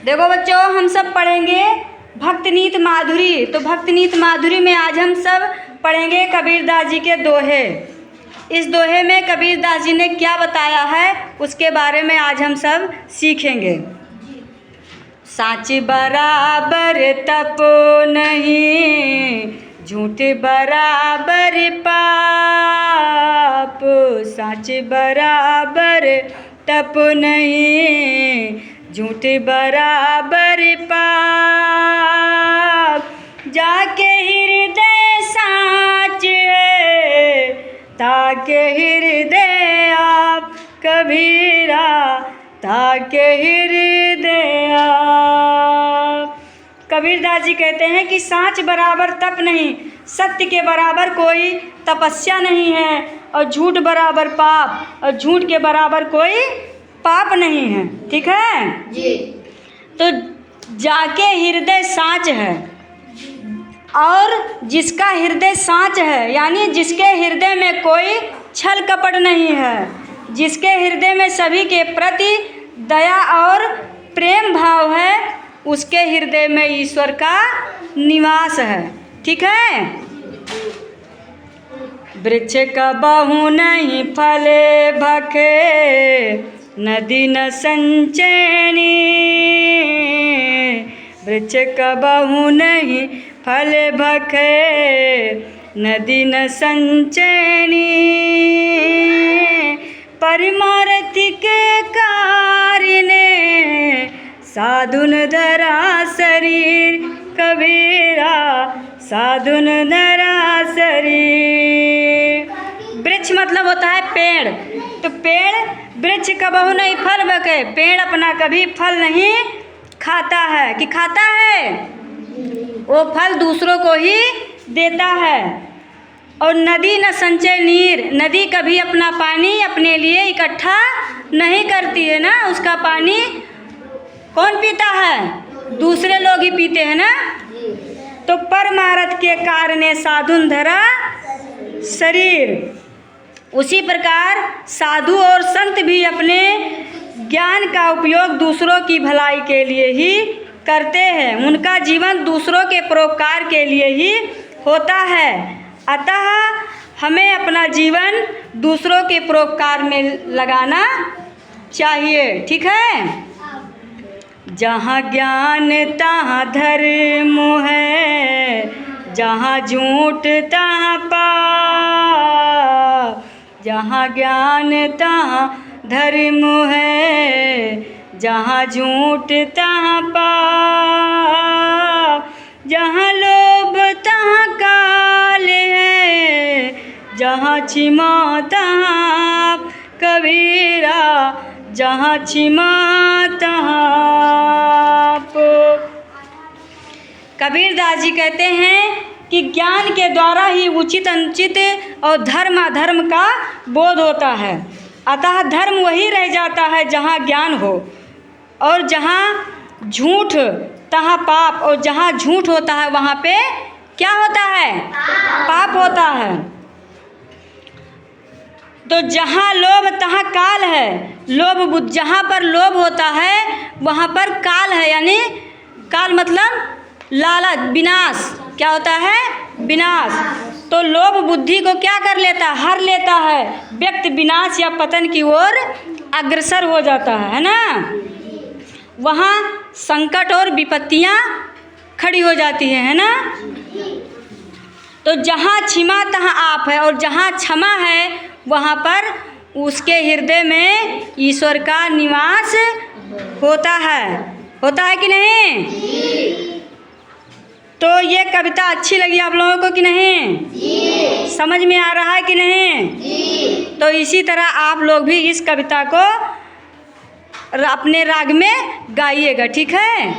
देखो बच्चों, हम सब पढ़ेंगे भक्तनीत माधुरी। तो भक्तनीत माधुरी में आज हम सब पढ़ेंगे कबीरदास जी के दोहे। इस दोहे में कबीरदास जी ने क्या बताया है उसके बारे में आज हम सब सीखेंगे। साच बराबर तप नहीं, झूठ बराबर पाप। साच बराबर तप नहीं, झूठ बराबर पाप। जाके हृदय साच है, ताके हृदय आप कबीरा, ताके हृदय आप। कबीरदास जी कहते हैं कि साच बराबर तप नहीं, सत्य के बराबर कोई तपस्या नहीं है, और झूठ बराबर पाप, और झूठ के बराबर कोई पाप नहीं है। ठीक है जी। तो जाके हृदय साच है, और जिसका हृदय साच है यानी जिसके हृदय में कोई छल कपट नहीं है, जिसके हृदय में सभी के प्रति दया और प्रेम भाव है, उसके हृदय में ईश्वर का निवास है। ठीक है। वृक्ष कबहु नहीं फले भखे, नदी न संचयनी। वृक्ष कबहु नहीं फल भखे, नदी न संचयनी। परमार्थ के कार्य ने साधुन धरा शरीर, कबीरा साधुन धरा शरीर। वृक्ष मतलब होता है पेड़। तो पेड़, वृक्ष कबहु नहीं फल बके, पेड़ अपना कभी फल नहीं खाता है। कि खाता है, वो फल दूसरों को ही देता है। और नदी न संचय नीर, नदी कभी अपना पानी अपने लिए इकट्ठा नहीं करती है ना, उसका पानी कौन पीता है, दूसरे लोग ही पीते हैं ना। तो परमार्थ के कारण साधुन धरा शरीर। उसी प्रकार साधु और संत भी अपने ज्ञान का उपयोग दूसरों की भलाई के लिए ही करते हैं। उनका जीवन दूसरों के परोपकार के लिए ही होता है। अतः हमें अपना जीवन दूसरों के परोपकार में लगाना चाहिए। ठीक है। जहाँ ज्ञान तहाँ धर्म है, जहाँ झूठ तहाँ पाप। जहाँ ज्ञान तहाँ धर्म है, जहाँ झूठ तहाँ पाप। जहाँ लोभ तहाँ काल है, जहाँ क्षमा तहाँ कबीरा, जहाँ क्षमा तहाँ। कबीरदास जी कहते हैं कि ज्ञान के द्वारा ही उचित अनुचित और धर्म अधर्म का बोध होता है। अतः धर्म वही रह जाता है जहाँ ज्ञान हो, और जहाँ झूठ तहाँ पाप, और जहाँ झूठ होता है वहाँ पे क्या होता है, पाप होता है। तो जहाँ लोभ तहाँ काल है, लोभ जहाँ पर लोभ होता है वहाँ पर काल है, यानी काल मतलब लालच, विनाश। क्या होता है, विनाश। तो लोभ बुद्धि को क्या कर लेता है, हर लेता है, व्यक्ति विनाश या पतन की ओर अग्रसर हो जाता है ना। वहाँ संकट और विपत्तियाँ खड़ी हो जाती है ना। तो जहाँ क्षमा तहाँ आप है, और जहाँ क्षमा है वहाँ पर उसके हृदय में ईश्वर का निवास होता है। होता है कि नहीं? तो ये कविता अच्छी लगी आप लोगों को कि नहीं? समझ में आ रहा है कि नहीं? तो इसी तरह आप लोग भी इस कविता को अपने राग में गाइएगा। ठीक है।